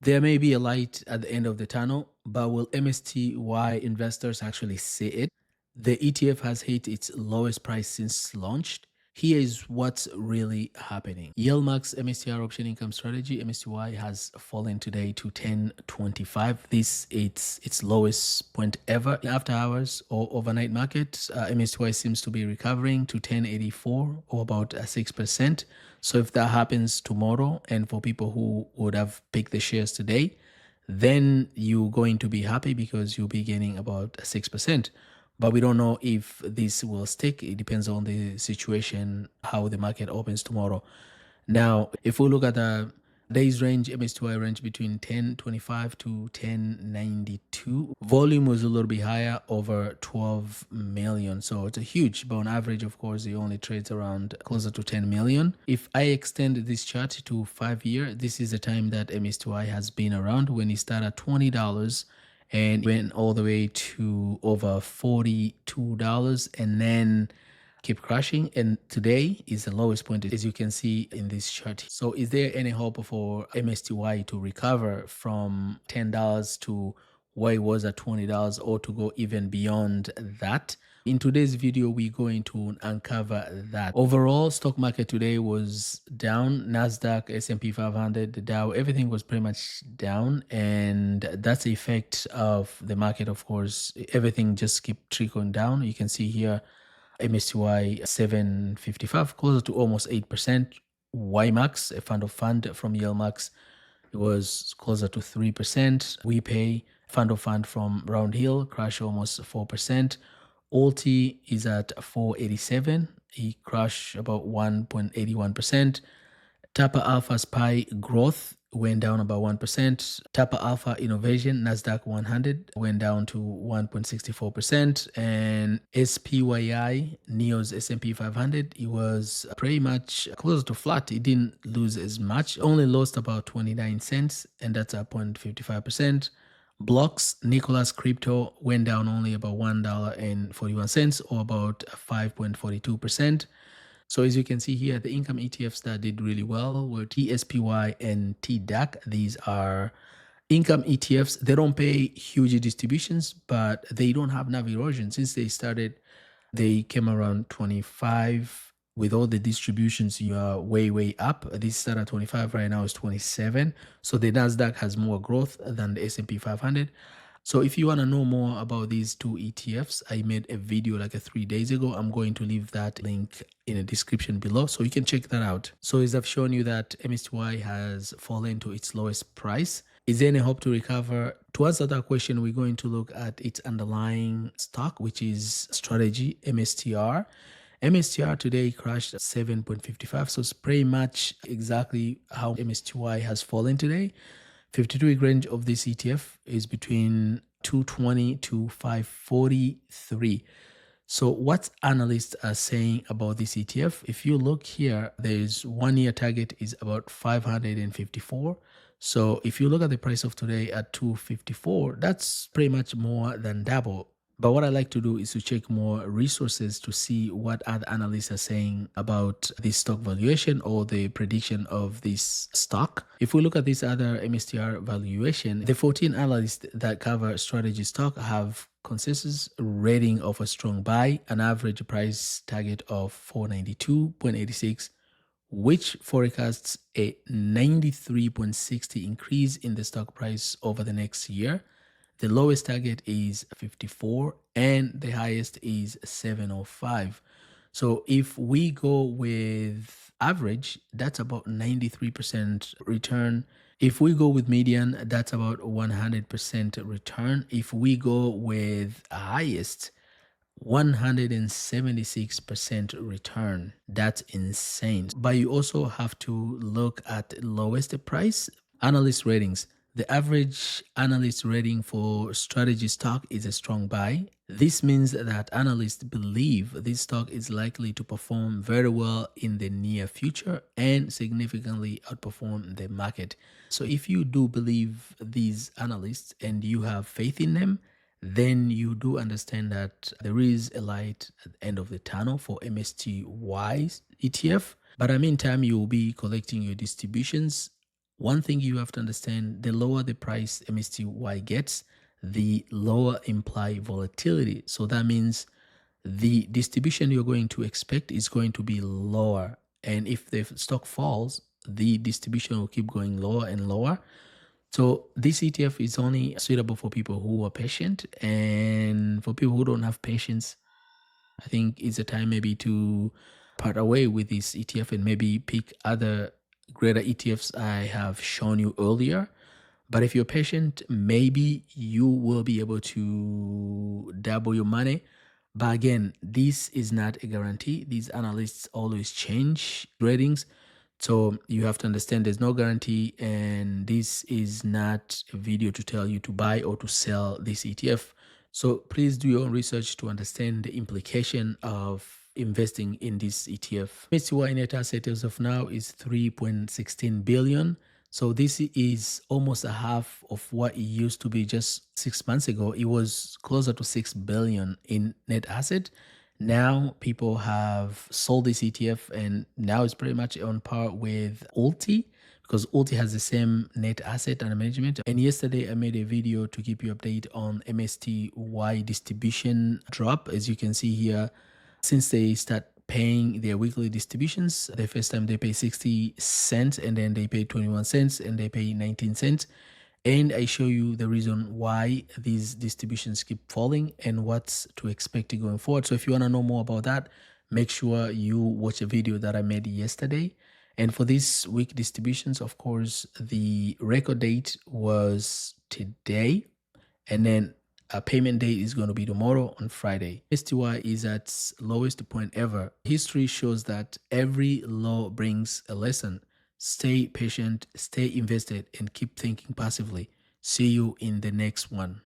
There may be a light at the end of the tunnel, but will MSTY investors actually see it? The ETF has hit its lowest price since launched. Here is what's really happening. Ymax MSTR option income strategy MSTY has fallen today to 10.25. This is its lowest point ever. After hours or overnight market, MSTY seems to be recovering to 10.84 or about 6%. So if that happens tomorrow, and for people who would have picked the shares today, then you're going to be happy because you'll be gaining about 6%. But we don't know if this will stick. It depends on the situation, how the market opens tomorrow. Now, if we look at the days range, MSTY range between 10.25 to 10.92. Volume was a little bit higher, over 12 million. So it's a huge, but on average, of course, it only trades around closer to 10 million. If I extend this chart to 5 year, this is the time that MSTY has been around when it started at $20 and went all the way to over $42 and then keep crashing, and today is the lowest point, as you can see in this chart. So is there any hope for MSTY to recover from $10 to where it was at $20 or to go even beyond that? In today's video, we're going to uncover that. Overall, stock market today was down. Nasdaq, S&P 500, the Dow, everything was pretty much down, and that's the effect of the market. Of course, everything just keep trickling down. You can see here MSTY 755, closer to almost 8%. ymax, a fund of fund from Ymax, it was closer to 3%. We pay fund of fund from Round Hill, crash almost 4%. Alti is at 487. He crashed about 1.81%. Tapa Alpha SPY growth went down about 1%. Tapa Alpha Innovation, Nasdaq 100, went down to 1.64%. And SPYI, NEO's S&P 500, it was pretty much close to flat. It didn't lose as much, only lost about 29 cents, and that's at 0.55%. Blocks, Nicholas Crypto, went down only about $1.41 or about 5.42%. So as you can see here, the income ETFs that did really well were TSPY and TDAC. These are income ETFs. They don't pay huge distributions, but they don't have NAV erosion. Since they started, they came around 25. With all the distributions, you are way up. This started at 25, right now is 27. So the Nasdaq has more growth than the S&P 500. So if you want to know more about these two ETFs, I made a video like 3 days ago. I'm going to leave that link in the description below, so you can check that out. So as I've shown you that MSTY has fallen to its lowest price, is there any hope to recover? To answer that question, we're going to look at its underlying stock, which is strategy, MSTR. MSTR today crashed at 7.55, so it's pretty much exactly how MSTY has fallen today. 52-week range of this ETF is between 220 to 543. So what analysts are saying about this ETF, if you look here, there's 1 year target is about 554. So if you look at the price of today at 254, that's pretty much more than double. But what I like to do is to check more resources to see what other analysts are saying about this stock valuation or the prediction of this stock. If we look at this other MSTR valuation, the 14 analysts that cover strategy stock have consensus rating of a strong buy, an average price target of 492.86, which forecasts a 93.60 increase in the stock price over the next year. The lowest target is 54 and the highest is 705. So if we go with average, that's about 93% return. If we go with median, that's about 100% return. If we go with highest, 176% return. That's insane. But you also have to look at lowest price. Analyst ratings. The average analyst rating for strategy stock is a strong buy. This means that analysts believe this stock is likely to perform very well in the near future and significantly outperform the market. So if you do believe these analysts and you have faith in them, then you do understand that there is a light at the end of the tunnel for MSTY ETF. But in the meantime, you will be collecting your distributions One thing you have to understand, the lower the price MSTY gets, the lower implied volatility. So that means the distribution you're going to expect is going to be lower. And if the stock falls, the distribution will keep going lower and lower. So this ETF is only suitable for people who are patient, and for people who don't have patience, I think it's a time maybe to part away with this ETF and maybe pick other greater ETFs I have shown you earlier. But if you're patient, maybe you will be able to double your money. But again, this is not a guarantee. These analysts always change ratings. So you have to understand there's no guarantee, and this is not a video to tell you to buy or to sell this ETF. So please do your own research to understand the implication of investing in this ETF. MSTY net asset as of now is 3.16 billion. So this is almost a half of what it used to be just 6 months ago. It was closer to 6 billion in net asset. Now people have sold this ETF, and now it's pretty much on par with Ulti, because Ulti has the same net asset under management. And yesterday I made a video to keep you updated on MSTY distribution drop. As you can see here, since they start paying their weekly distributions, the first time they pay 60 cents, and then they pay 21 cents, and they pay 19 cents. And I show you the reason why these distributions keep falling and what's to expect going forward. So if you want to know more about that, make sure you watch a video that I made yesterday. And for this week distributions, of course, the record date was today, and then a payment date is going to be tomorrow on Friday. STY is at its lowest point ever. History shows that every low brings a lesson. Stay patient, stay invested, and keep thinking passively. See you in the next one.